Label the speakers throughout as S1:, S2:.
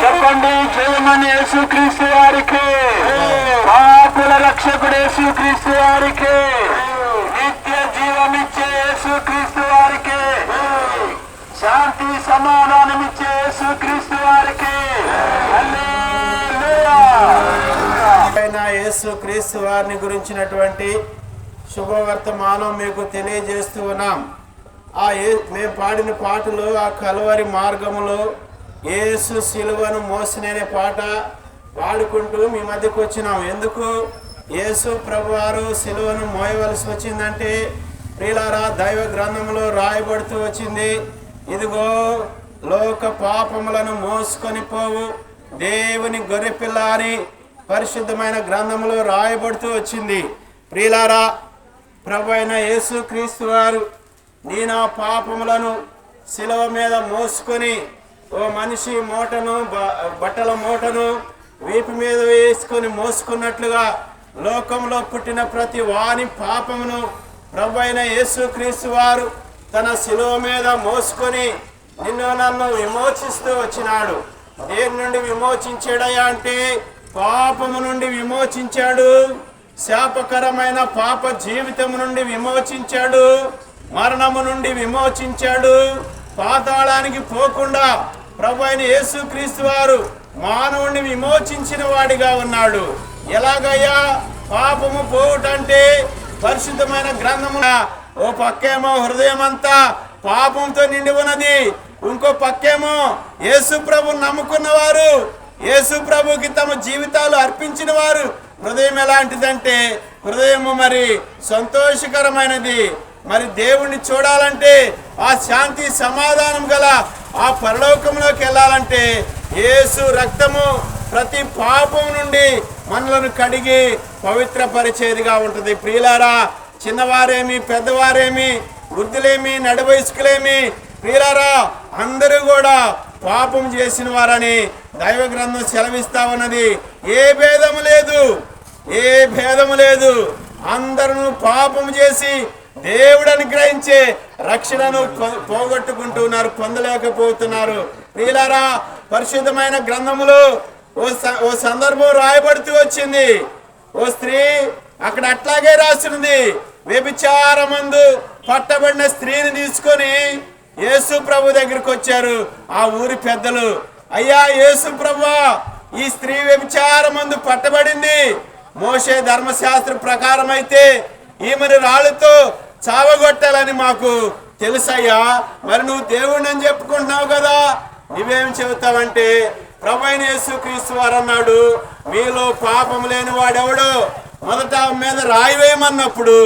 S1: చెప్పండి, జయమని యేసుక్రీస్తు వారికి, పాపుల రక్షకుడు యేసుక్రీస్తు వారికి, నిత్య జీవమిచ్చే యేసుక్రీస్తు వారికి, శాంతి సమాధానమిచ్చే యేసుక్రీస్తు వారికి.
S2: యేసుక్రీస్తు వారిని గురించినటువంటి శుభవర్తమానం మీకు తెలియజేస్తూ ఉన్నాం. మేము పాడిన పాటలు ఆ కలువరి మార్గములో యేసు సిలువను మోసిననే పాట పాడుకుంటూ మీ మధ్యకు వచ్చినాం. ఎందుకు యేసు ప్రభువారు సిలువను మోయవలసి వచ్చిందంటే, ప్రియులారా, దైవ గ్రంథంలో రాయబడుతూ వచ్చింది, ఇదిగో లోక పాపములను మోసుకొని పోవు దేవుని గొర్రెపిల్ల అని పరిశుద్ధమైన గ్రంథంలో రాయబడుతూ వచ్చింది. ప్రియులారా, ప్రభు అయిన యేసు క్రీస్తు వారు నీ నా పాపములను శిలువ మీద మోసుకొని, ఓ మనిషి మూటను బట్టల మూటను వీపు మీద వేసుకొని మోసుకున్నట్లుగా లోకంలో పుట్టిన ప్రతి వాని పాపమును ప్రభు అయిన యేసు క్రీస్తు వారు తన శిలువ మీద మోసుకొని నిన్ను నన్ను విమోచిస్తూ వచ్చినాడు. దేని నుండి విమోచించాడయ్యా అంటే, పాపము నుండి విమోచించాడు, శాపకరమైన పాప జీవితం నుండి విమోచించాడు, మరణము నుండి విమోచించాడు. పాతాళానికి పోకుండా ప్రభు అయిన యేసుక్రీస్తు వారు మానవుడిని విమోచించిన వాడిగా ఉన్నాడు. ఎలాగయ్యా పాపము పోవుటంటే, పరిశుద్ధమైన గ్రంథము ఓ పక్కేమో హృదయం అంతా పాపంతో నిండి ఉన్నది, ఇంకో పక్కేమో యేసు ప్రభు నమ్ముకున్న వారు, యేసు ప్రభుకి తమ జీవితాలు అర్పించిన వారు హృదయం ఎలాంటిదంటే, హృదయము మరి సంతోషకరమైనది. మరి దేవుణ్ణి చూడాలంటే, ఆ శాంతి సమాధానం గల ఆ పరలోకంలోకి వెళ్ళాలంటే యేసు రక్తము ప్రతి పాపం నుండి మనలను కడిగి పవిత్రపరిచేదిగా ఉంటుంది. ప్రియులారా, చిన్నవారేమి పెద్దవారేమి, వృద్ధులేమి నడువయస్కులేమి, ప్రియులారా, అందరూ కూడా పాపం చేసిన వారని దైవ గ్రంథం సెలవిస్తా ఉన్నది. ఏ భేదము లేదు, ఏ భేదము లేదు. అందరూ పాపం చేసి దేవుడు అనుగ్రహించే రక్షణను పోగొట్టుకుంటున్నారు, పొందలేకపోతున్నారు. ప్రియులారా, పరిశుద్ధమైన గ్రంథములో ఓ సందర్భం రాయబడుతూ వచ్చింది. ఓ స్త్రీ అక్కడ అట్లాగే రాసినది, వ్యభిచారమందు పట్టబడిన స్త్రీని తీసుకొని యేసు ప్రభు దగ్గరికి వచ్చారు ఆ ఊరి పెద్దలు. అయ్యా యేసు ప్రభువా, ఈ స్త్రీ వ్యభిచారమందు పట్టబడింది, మోషే ధర్మశాస్త్ర ప్రకారం అయితే ఈమెను రాళ్ళతో చావగొట్టాలని మాకు తెలుసయ్యా, మరి నువ్వు దేవుడిని అని చెప్పుకుంటున్నావు కదా, నువ్వేం చెబుతావంటే, ప్రభు అయిన యేసుక్రీస్తు వారు అన్నాడు, మీలో పాపం లేని వాడెవడో మొదట మీద రాయి వేయమన్నప్పుడు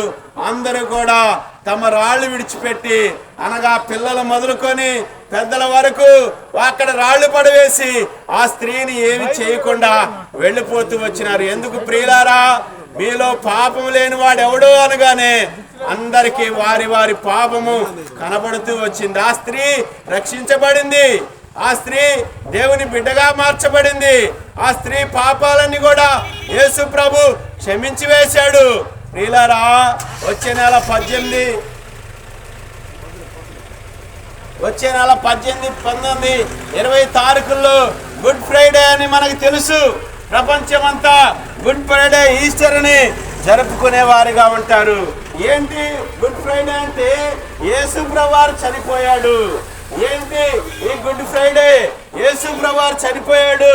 S2: అందరూ కూడా తమ రాళ్ళు విడిచిపెట్టి, అనగా పిల్లలు మొదలుకొని పెద్దల వరకు అక్కడ రాళ్ళు పడవేసి ఆ స్త్రీని ఏమి చేయకుండా వెళ్ళిపోతూ వచ్చినారు. ఎందుకు ప్రియులారా, మీలో పాపం లేని వాడు ఎవడో అనగానే అందరికీ వారి వారి పాపము కనబడుతూ వచ్చింది. ఆ స్త్రీ రక్షించబడింది, ఆ స్త్రీ దేవుని బిడ్డగా మార్చబడింది. ఆ స్త్రీ పాపాలన్నీ కూడా యేసు ప్రభు క్షమించి వేశాడు. ప్రియులారా, వచ్చే నెల 18, 19, 20 తారీఖుల్లో గుడ్ ఫ్రైడే అని మనకు తెలుసు. ప్రపంచమంతా గుడ్ ఫ్రైడే, ఈస్టర్ అని జరుపుకునే వారిగా ఉంటారు. ఏంటి గుడ్ ఫ్రైడే అంటే? యేసు ప్రభువారు చనిపోయాడు. ఏంటి ఈ గుడ్ ఫ్రైడే? యేసు ప్రభువారు చనిపోయాడు.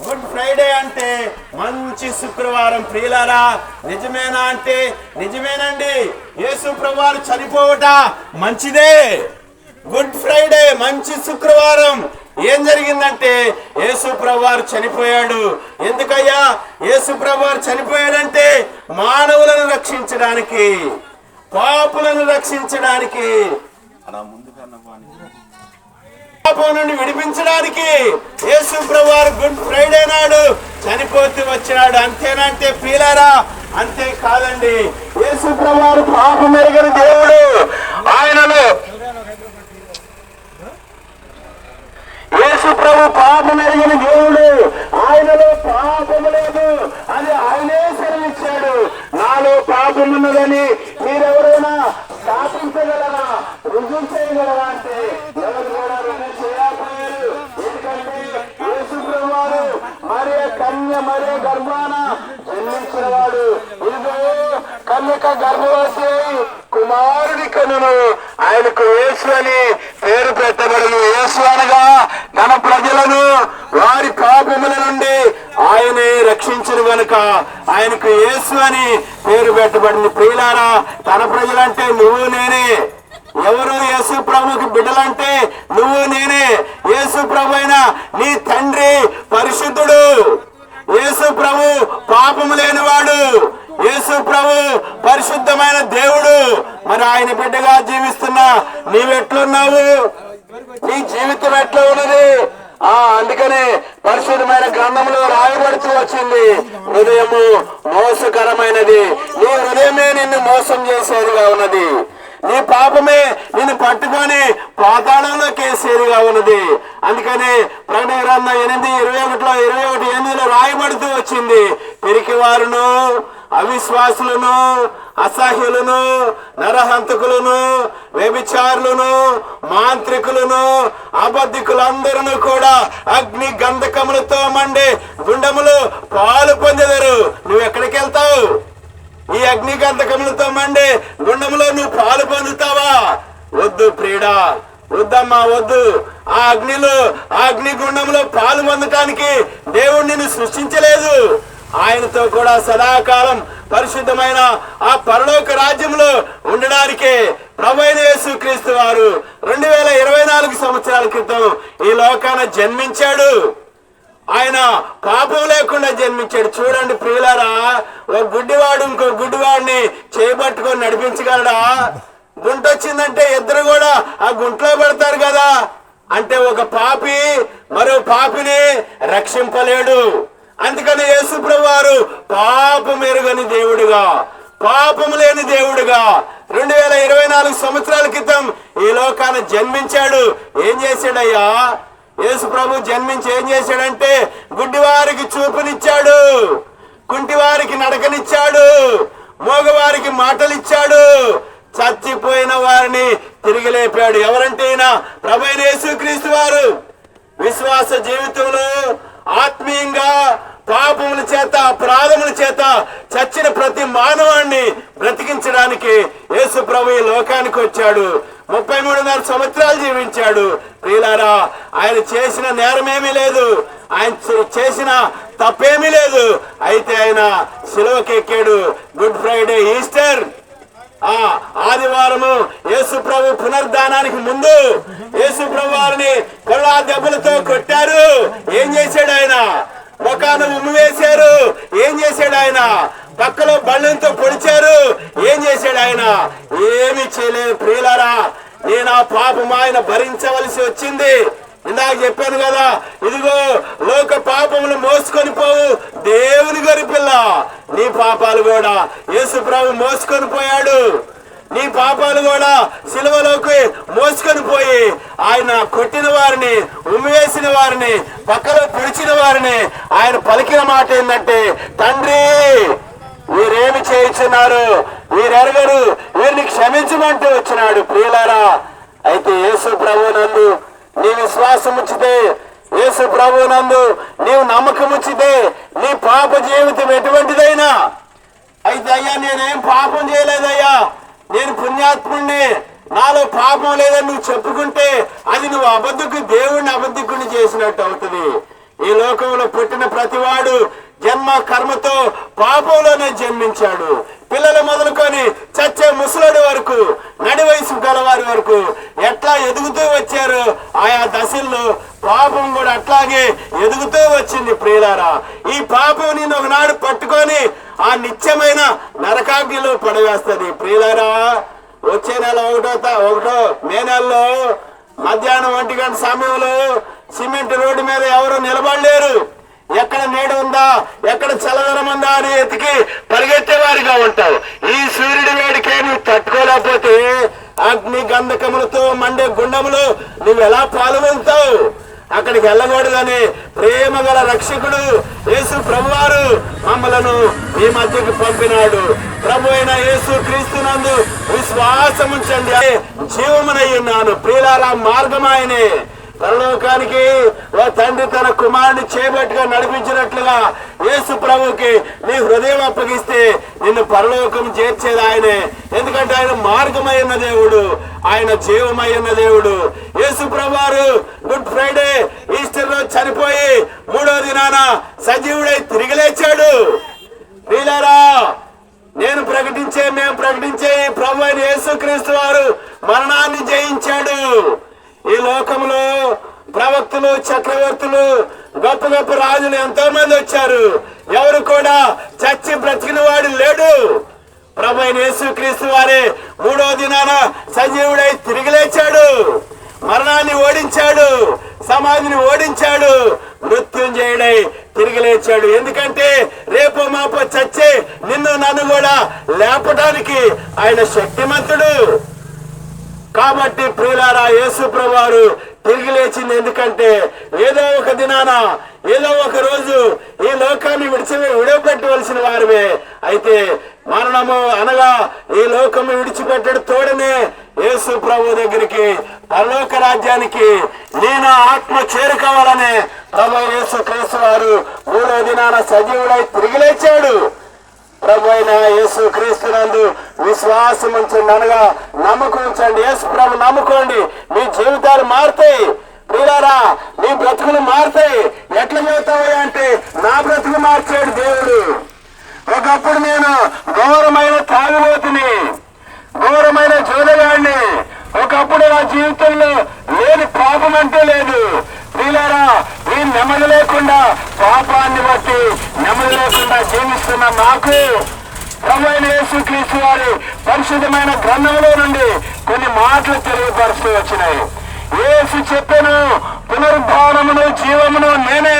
S2: గుడ్ ఫ్రైడే అంటే మంచి శుక్రవారం. ప్రియులారా, నిజమేనా అంటే నిజమేనండి. యేసు ప్రభువారు చనిపోవట మంచిదే. గుడ్ ఫ్రైడే మంచి శుక్రవారం. ఏం జరిగిందంటే యేసు ప్రభువారు చనిపోయాడు. ఎందుకయ్యా యేసు ప్రభువారు చనిపోయాడంటే? మానవులను రక్షించడానికి, పాపులను రక్షించడానికి, పాపం నుండి విడిపించడానికి యేసు ప్రభువారు గుడ్ ఫ్రైడే నాడు చనిపోతూ వచ్చినాడు. అంతేనంటే ప్రియులారా, అంతే కాదండి. యేసు ప్రభువారు పాపం ఎరుగని దేవుడు. ఆయనలో యేసు ప్రభు పాపం ఎరిగిన దేవుడు. ఆయనలో పాపము లేదు, అది ఆయనే సెలవిచ్చాడు. నాలో పాపం ఉన్నదని మీరెవరైనా స్థాపించగలరా, రుజువు చేయగలరా అంటే ఎవరు కూడా రుజువు చేయకపోయారు. గర్భాన జన్మించిన వాడు. ఇదిగో కన్యక గర్భవతి కుమారుని కనును, ఆయనకు యేసు అని పేరు పెట్టబడును. యేసు అనగా తన ప్రజలను వారి పాపముల నుండి ఆయనే రక్షించును గనుక ఆయనకు యేసు అని పేరు పెట్టబడింది. ప్రియులారా, తన ప్రజలంటే నువ్వు నేనే. ఎవరు యేసు ప్రభుకి బిడ్డలంటే నువ్వు నేనే. యేసు ప్రభు అయిన నీ తండ్రి పరిశుద్ధుడు. యేసు ప్రభు పాపము లేనివాడు. యేసు ప్రభు పరిశుద్ధమైన దేవుడు. మరి ఆయన బిడ్డగా జీవిస్తున్నా నీవెట్లున్నావు? నీ జీవితం ఎట్లా ఉన్నది? అందుకనే పరిశుద్ధమైన గ్రంథంలో రాయబడుతూ వచ్చింది, హృదయము మోసకరమైనది. నీ హృదయమే నిన్ను మోసం చేసేదిగా ఉన్నది. నీ పాపమే నిన్ను పట్టుకొని పాతాళంలోకి వేసేదిగా ఉన్నది. అందుకని ప్రకటన గ్రంథం 8:21 రాయబడుతూ వచ్చింది, పిరికివారును, అవిశ్వాసులను, అసహ్యులను, నరహంతకులను, వ్యభిచారులను, మాంత్రికులను, అబద్ధికులందరూ కూడా అగ్ని గంధకములతో మండే గుండములు పాలు పొందెదరు. నువ్వు ఎక్కడికి వెళ్తావు? ఈ అగ్ని గంధకములతో మండే గుండములో నువ్వు పాలు పొందుతావా? వద్దు ప్రియుడా, వద్దమ్మా, వద్దు. ఆ అగ్ని గుండంలో పాలు పొందటానికి దేవుడు నిన్ను సృష్టించలేదు. ఆయనతో కూడా సదాకాలం పరిశుద్ధమైన ఆ పరలోక రాజ్యంలో ఉండడానికే ప్రభువైన యేసుక్రీస్తు వారు 2024 సంవత్సరాల క్రితం ఈ లోకాన జన్మించాడు. ఆయన పాపం లేకుండా జన్మించాడు. చూడండి ప్రియులారా, ఒక గుడ్డివాడు ఇంకో గుడ్డివాడిని చేపట్టుకొని నడిపించగలడా? గుంట వచ్చిందంటే ఇద్దరు కూడా ఆ గుంట్లో పడతారు కదా. అంటే ఒక పాపి మరో పాపిని రక్షింపలేడు. అందుకని యేసు ప్రభు వారు పాపం ఎరుగని దేవుడుగా, పాపము లేని దేవుడుగా 2024 సంవత్సరాల క్రితం ఈ లోకాన జన్మించాడు. ఏం చేశాడయ్యా? యేసు ప్రభు జన్మించి ఏం చేశాడంటే గుడ్డివారికి చూపునిచ్చాడు, కుంటివారికి నడకనిచ్చాడు, మోగవారికి మాటలిచ్చాడు, చచ్చిపోయిన వారిని తిరిగి లేపాడు. ఎవరంటే ప్రభువైన యేసుక్రీస్తు వారు. విశ్వాస జీవితంలో ఆత్మీయంగా పాపముల చేత, అపరాధముల చేత చచ్చిన ప్రతి మానవాన్ని బ్రతికించడానికి యేసు ప్రభు ఈ లోకానికి వచ్చాడు. 33.5 సంవత్సరాలు జీవించాడు. ప్రియులారా, ఆయన చేసిన నేరమేమీ లేదు, ఆయన చేసిన తప్పేమీ లేదు. అయితే ఆయన శిలువకి ఎక్కాడు. గుడ్ ఫ్రైడే, ఈస్టర్, ఆదివారము యేసు ప్రభు పునరుద్ధానానికి ముందు యేసు ప్రభు వారిని కొల్లా దెబ్బలతో కొట్టారు. ఏం చేశాడు ఆయన? ముఖాన ఉమ్ము వేశారు. ఏం చేశాడు ఆయన? పక్కలో బళ్ళంతో పొడిచారు. ఏం చేశాడు ఆయన? ఏమి చేయలేదు. ప్రియులారా, నేను ఆ పాపం ఆయన భరించవలసి వచ్చింది. ఇందాక చెప్పాను కదా, ఇదిగో లోక పాపములు మోసుకొని పోవు దేవుని గొర్రెపిల్ల. నీ పాపాలు కూడా యేసు ప్రభు మోసుకొని పోయాడు. నీ పాపాలు కూడా సిలువలోకి మోసుకొని పోయి ఆయన కొట్టిన వారిని, ఉమ్మివేసిన వారిని, పక్కలో పిలిచిన వారిని ఆయన పలికిన మాట ఏంటంటే, తండ్రి వీరేమి చేయించున్నారు, వీరెరగరు, వీరిని క్షమించమంటూ వచ్చినాడు. ప్రియులారా, అయితే యేసు ప్రభు నందు నీ విశ్వాసం ఉంచితే, యేసు ప్రభు నందు నీవు నమ్మకం ఉంచితే నీ పాప జీవితం ఎటువంటిదైనా, అయితే అయ్యా నేనేం పాపం చేయలేదయ్యా, నేను పుణ్యాత్ముడిని, నాలో పాపం లేదని నువ్వు చెప్పుకుంటే అది నువ్వు దేవుణ్ణి అబద్ధికుని చేసినట్టు అవుతుంది. ఈ లోకంలో పుట్టిన ప్రతివాడు జన్మ కర్మతో పాపంలోనే జన్మించాడు. పిల్లలు మొదలుకొని చచ్చే ముసలోడి వరకు, నడి వయసు గలవారి వరకు ఎట్లా ఎదుగుతూ వచ్చారు, ఆయా దశల్లో పాపం కూడా అట్లాగే ఎదుగుతూ వచ్చింది. ప్రియులారా, ఈ పాపం నేను ఒకనాడు పట్టుకొని ఆ నిత్యమైన నరకాగ్నిలో పడవేస్తుంది. ప్రియులారా, వచ్చే నెల 1 మే నెలలో మధ్యాహ్నం 1 గంట సమయంలో సిమెంట్ రోడ్డు మీద ఎవరు నిలబడలేరు. ఎక్కడ నీడ ఉందా, ఎక్కడ చల్లదనం ఉందా అని ఎతికి పరిగెత్తేవారిగా ఉంటావు. ఈ సూర్యుడి వేడికే నువ్వు తట్టుకోలేకపోతే అగ్ని గంధకములతో మండే గుండములు నువ్వు ఎలా పాల్గొంటావు? అక్కడికి వెళ్ళకూడదని ప్రేమ గల రక్షకుడు యేసు ప్రభువారు మమ్మలను ఈ మధ్యకు పంపినాడు. ప్రభు అయిన యేసు క్రీస్తునందు విశ్వాసం ఉంచండి, జీవమునై ఉన్నాను. ప్రియులారా, మార్గం ఆయనే, పరలోకానికి ఓ తండ్రి తన కుమారుని చేపట్టుగా నడిపించినట్లుగా యేసు ప్రభుకి నీ హృదయం అప్పగిస్తే నిన్ను పరలోకం చేర్చేది ఆయనే. ఎందుకంటే ఆయన మార్గమై ఉన్న దేవుడు, ఆయన జీవమై ఉన్న దేవుడు. యేసు ప్రభువారు గుడ్ ఫ్రైడే ఈస్టర్ రోజు చనిపోయి 3వ దినాన సజీవుడై తిరిగి లేచాడు. ప్రియులారా, మేము ప్రకటించే ఈ ప్రభు అయిన యేసుక్రీస్తు వారు మరణాన్ని జయించాడు. ఈ లోకంలో ప్రవక్తలు, చక్రవర్తులు, గొప్ప గొప్ప రాజులు ఎంతో మంది వచ్చారు. ఎవరు కూడా చచ్చి బ్రతికిన వాడు లేడు. ప్రభు అయిన యేసుక్రీస్తు వారే 3వ దినాన సజీవుడై తిరిగి లేచాడు. మరణాన్ని ఓడించాడు, సమాధిని ఓడించాడు, మృత్యుంజయుడై తిరిగి లేచాడు. ఎందుకంటే రేపు మాపో చచ్చే నిన్ను నన్ను కూడా లేపడానికి ఆయన శక్తిమంతుడు. కాబట్టి ప్రియులారా, యేసు ప్రభువారు తిరిగి లేచింది ఎందుకంటే ఏదో ఒక దినాన, ఏదో ఒక రోజు ఈ లోకాన్ని విడిచిపెట్టవలసిన వారమే. అయితే మరణము అనగా ఈ లోకము విడిచిపెట్టడు తోడనే యేసు ప్రభు దగ్గరికి, పరలోక రాజ్యానికి నేను ఆత్మ చేరుకోవాలనే ప్రభు యేసు క్రీస్తు వారు 3వ దినాన సజీవుడై తిరిగి లేచాడు. ప్రభు అయిన యేసు క్రీస్తునందు విశ్వాసం ఉంచండి, అనగా నమ్మకం ఉంచండి. యేసు ప్రభు నమ్ముకోండి, మీ జీవితాలు మారుతాయి. ప్రియులారా, మీ బ్రతుకులు మారుతాయి. ఎట్లా చెబుతావు అంటే నా బ్రతుకు మార్చాడు దేవుడు. ఒకప్పుడు నేను ఘోరమైన తాగుబోతుని, ఘోరమైన జోదగాడిని. ఒకప్పుడు నా జీవితంలో లేని పాపం అంటే లేదు. ప్రియులారా, ఈ నెమ్మది లేకుండా, పాపాన్ని బట్టి నెమ్మది లేకుండా జీవిస్తున్న నాకు ప్రభు అయిన యేసుక్రీస్తు వారి పరిశుద్ధమైన గ్రంథంలో నుండి కొన్ని మాటలు తెలియపరుస్తూ వచ్చినాయి. యేసు చెప్పెను, పునరుద్ధానమును జీవమును నేనే,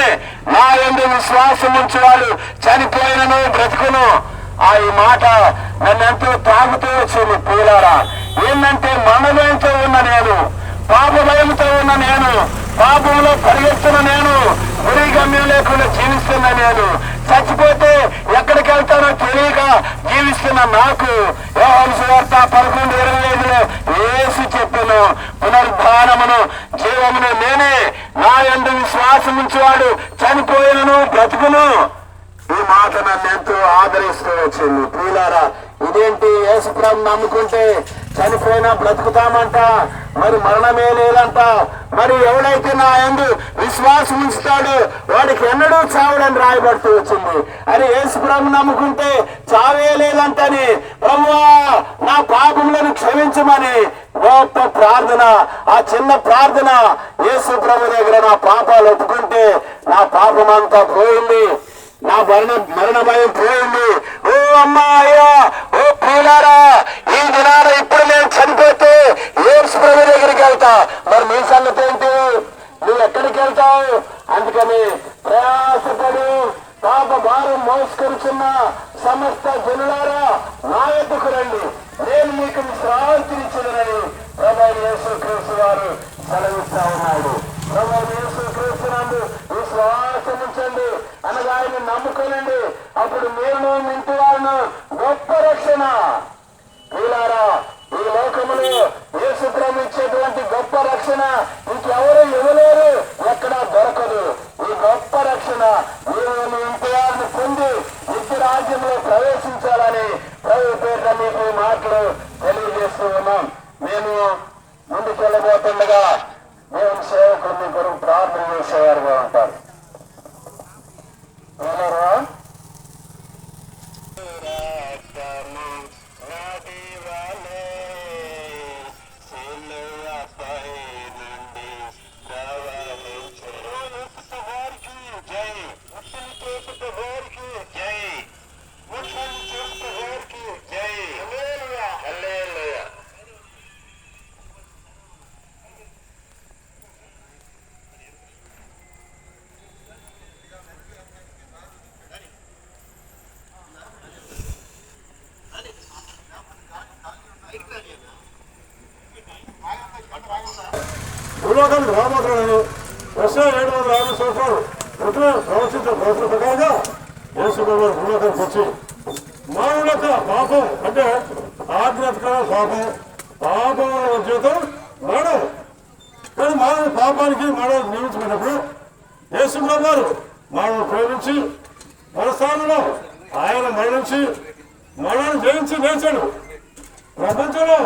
S2: నా యందు విశ్వాసం ఉంచువాడు చనిపోయినను బ్రతుకును. ఈ మాట నన్ను ఎంతో తాగుతూ వచ్చింది. ప్రియులారా, ఏంటంటే మరణభయంతో ఉన్న నేను, పాప భయంతో ఉన్న నేను, పాపంలో పరిగెత్తున్న నేను, గురి గమ్యం లేకుండా జీవిస్తున్న నేను, చచ్చిపోతే ఎక్కడికి వెళ్తానో తెలియక జీవిస్తున్న నాకు యోహాను సువార్త 11:25లో యేసు చెప్పెను, పునరుద్ధానమును జీవమును నేనే, నా యందు విశ్వాసం ఉంచువాడు చనిపోయినను బ్రతుకును. ఈ మాట నన్ను ఎంతో ఆదరిస్తూ వచ్చింది. ప్రియులారా, ఇదేంటి యేసు ప్రభువును నమ్ముకుంటే చనిపోయినా బ్రతుకుతామంట, మరి మరణమే లేదంట. మరి ఎవడైతే నా యందు విశ్వాసం ఉంచుతాడో వాడికి ఎన్నడూ చావడని రాయబడుతూ వచ్చింది. అని యేసు ప్రభువును నమ్ముకుంటే చావే లేదంటని, ప్రభువా నా పాపములను క్షమించమని గొప్ప ప్రార్థన, ఆ చిన్న ప్రార్థన యేసు ప్రభు దగ్గర నా పాపాలు ఒప్పుకుంటే నా పాపం అంతా పోయింది, నా మరణ భయం పోయింది. ఓ అమ్మాయ్యా, ఓ ప్రియులారా, ఈ దినాన ఇప్పుడు నేను చనిపోతే యేసు ప్రభు దగ్గరికి వెళ్తా. మరి మీ సంగతి ఏంటి? నువ్వు ఎక్కడికి వెళ్తావు? అందుకని ప్రయాసపడి పాప భారం మోసుకొచ్చున్న సమస్త జనులారా నా యొద్దకు రండి, నేను మీకు విశ్రాంతినిచ్చునని ప్రభు యేసుక్రీస్తు వారు సెలవిస్తా ఉన్నాడు. ప్రభు యేసుక్రీస్తునందు విశ్వాసం ఉంచండి, అనగా ఆయన నమ్ముకోనండి, అప్పుడు నేను ఇంటి వారిను గొప్ప రక్షణ. ప్రియులారా, ఈ లోకములో యేసు ప్రభు ఇచ్చేటువంటి గొప్ప రక్షణ ఇంకెవరు ఇవ్వలేరు, ఎక్కడా దొరకదు. ఈ గొప్ప రక్షణ నేను ఇంటి వారిని పొంది నిత్య రాజ్యంలో ప్రవేశించాలని ప్రభు పేరున మీకు మాటలు తెలియజేస్తూ ఉన్నాం. మేము ముందుకు వెళ్ళబోతుండగా దేవుని సేవకులు మీ కొరకు ప్రార్థన చేసేవారుగా ఉంటారు.
S3: భూలోకానికి రాబోతున్నాను. వర్షం 750 సంవత్సరాలు పుట్టిన ప్రవచించిన ప్రవచన ప్రకారంగా యేసు ప్రభువు భూలోకానికి వచ్చి మానవుల యొక్క పాపం అంటే ఆధ్యాత్మిక పాపం, పాపం జీవితం మరణం. కానీ మానవుడు పాపానికి మానవుడు నియమించుకున్నప్పుడు యేసుప్రభువు వారు మానవుడు ప్రేమించి మన స్థానంలో ఆయన మరణించి మరణాన్ని జయించి లేచాడు. ప్రపంచంలో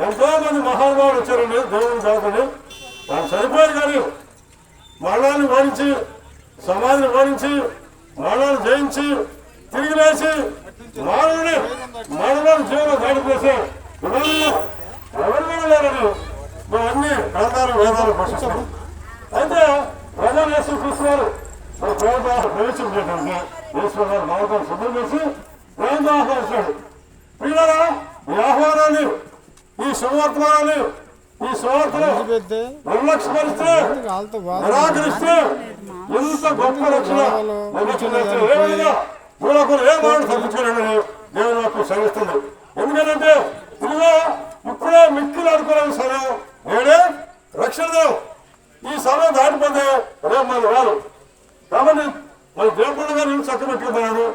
S3: ఎంతో మంది మహానుభావులు వచ్చారండి దేవుని దాతని. వాళ్ళు చనిపోయారు కానీ మరణాన్ని ఓడించి సమాధిని ఓడించి మరణాన్ని జయించి తిరిగి లేచి మానవుని మరణాన్ని జీవనం దాటిపోసే విధానంలో ఎవరు కూడా లేరని మేము అన్ని గ్రంథాలు వేదాలు పోషిస్తాం. అయితే ప్రజలు యేసుక్రీస్తున్నారు ప్రేమదాహం ప్రవేశం చేయడానికి యేసుగారు మార్గాన్ని శుభ్రం చేసి ప్రేమదాహం వచ్చాడు. పిల్లరా ఈ ఆహ్వానాన్ని ఈ శుభవర్తమానాన్ని ఈ సువార్తను నిర్లక్ష్యపరిస్తే నిరాకరిస్తే ఎంత గొప్ప రక్షణ ఏ విధంగా మూలకులు ఏ మాట తప్పించుకోలేదని దేవుని వాక్యం శ్రమిస్తుంది. ఎందుకంటే ఇదిగో ఇప్పుడే మిక్కిలు అనుకోలేని సమయం నేడే రక్షణ దినం. ఈ సమయం దాటిపోతే రేపు మన వాళ్ళు కాబట్టి మన దేవుడు గారు చక్కబెట్టుకున్నాడు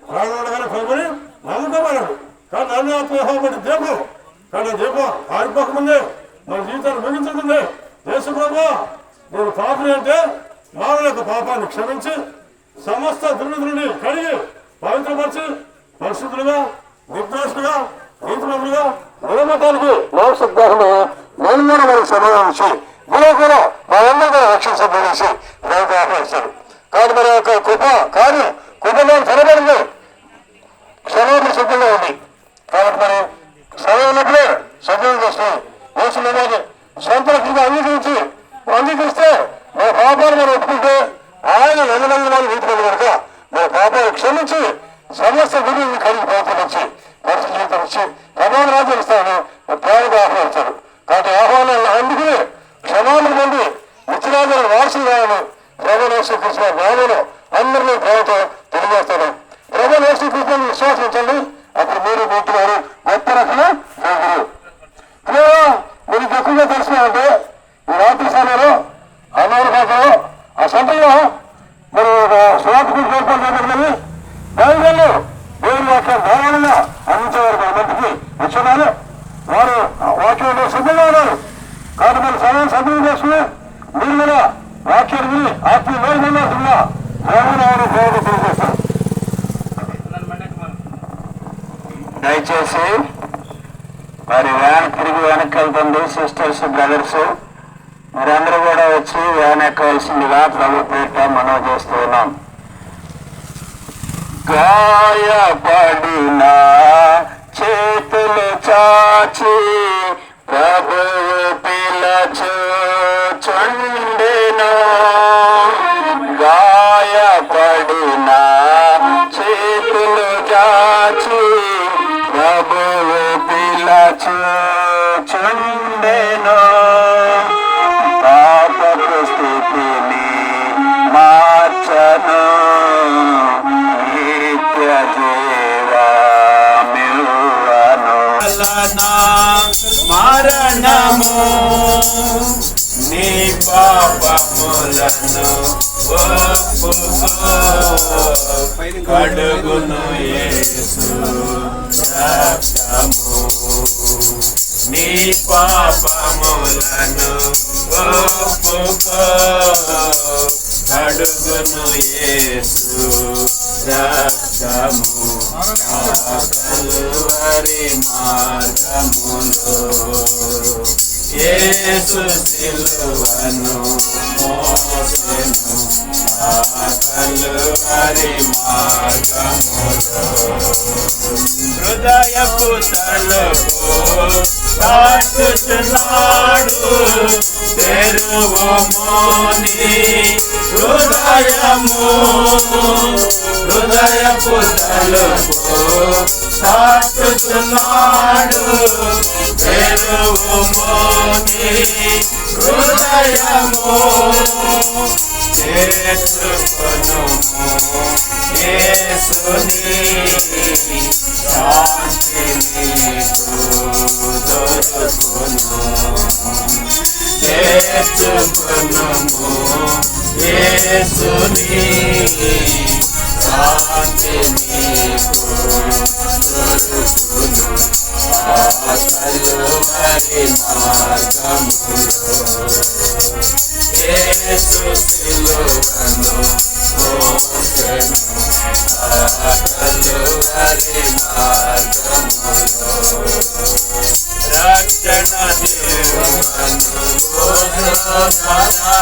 S3: ప్రాణాలుగానే పైబడి నమ్మకమన్నాడు. కానీ నన్ను ఆత్మహోబడి దీపం కానీ దీపం ఆరిపోకముందే మన జీవితాన్ని ముగించుకుంది. యేసుప్రభువా నేను పాపని అంటే మానవుల యొక్క పాపాన్ని క్షమించి సమస్త దుర్విధులని కడిగి పవిత్రపరిచి పరిశుద్ధులుగా నిర్దోషులుగా నీతిమంతులుగా నిలబడటానికి లోకసిద్ధాన్ని నేను కూడా మనకు సమాధానించి మీరు కూడా మనందరూ కూడా రక్షణ సంబంధించి మనకు ఆహ్వానిస్తాడు. కానీ మన యొక్క కృపలో ధనబడింది క్షమాపణ సిద్ధంగా ఉంది. కాబట్టి మరి సమయం ఉన్నప్పుడే సభ్యులు చేస్తాం యేసుని సంతృప్తిగా అంగీకరిస్తే మన పాపాలు మనం ఒప్పుకుంటే ఆయన నెలవందనాలు వీటిపడి కనుక మన పాపాలు క్షమించి సమస్త గురువుని కలిగి ప్రయత్నించి పరిస్థితి జీవితం ఇచ్చి ప్రమాణ రాజ్యం ఇస్తామని ప్రేమగా ఆహ్వానిస్తాడు. కాబట్టి ఆహ్వానాలను అందుకుని క్షమాపణ పొంది నిత్యరాజులను వారసులు కావాలని ప్రభు నామను అందరినీ ప్రేమతో తెలియజేస్తాడు. ప్రభు యేసుక్రీస్తుని విశ్వాసం ఉంచండి. అప్పుడు మీరు మీటి వారు గొప్ప రక్షణ మీకు ఎక్కువగా తెలుసుకుంటే ఈ రాత్రి సమయంలో అమెరికాలో ఆ సెంటర్లో మరి స్వార్థకు ఏర్పాటు చేయబడిందని బైబిల్లో దేవుని వాక్యం ధారాళంగా అందించేవారు మందికి ఇచ్చున్నారు. వారు వాక్యంలో సిద్ధంగా ఉన్నారు. కాబట్టి మరి సమయం సద్వినియోగం చేసుకుని మీరు కూడా వాక్యాన్ని విని ఆత్మీయ మేలుగా దేవుని ప్రేమ తెలియజేస్తారు.
S1: దయచేసి మరి తిరిగి వెనక్కి వెళ్తుంది. సిస్టర్స్ బ్రదర్స్ మీరందరూ కూడా వచ్చి వ్యాన్ ఎక్కవలసిందిగా ప్రభు పేట మనవి చేస్తూ ఉన్నాం. గాయపడిన చేతులు చాచి ప్రభువు పిలచుచుండెను. గాయపడిన చేతులు చాచి ప్రభువు పిలచుచుండెను. పాపపు స్థితిని మార్చను నిత్య జీవమివ్వను. మరణము నీ పాపములను కడుగును యేసు రక్తము. నీ పాపములను ఒప్పుకో కడుగును యేసు రక్తము. కలువరి మార్గములో యేసు సిలువను మోసెను. కలువరి మార్గములో హృదయపు తలుపు తట్టుచున్నాడు. తెరువుమోని హృదయపు తలుపు తట్టుచున్నాడు. తెరువుమోని హృదయము చేసుకొనుము యేసుని శాంతి నీకు దొరుకును. చేసుకొనుము యేసుని శాంతి నీకు దొరుకును.
S2: కలువరి మార్గములో యేసు సిలువను మోసెను ఆ కలువరి మార్గములో రక్షణ దేవుని మోసెను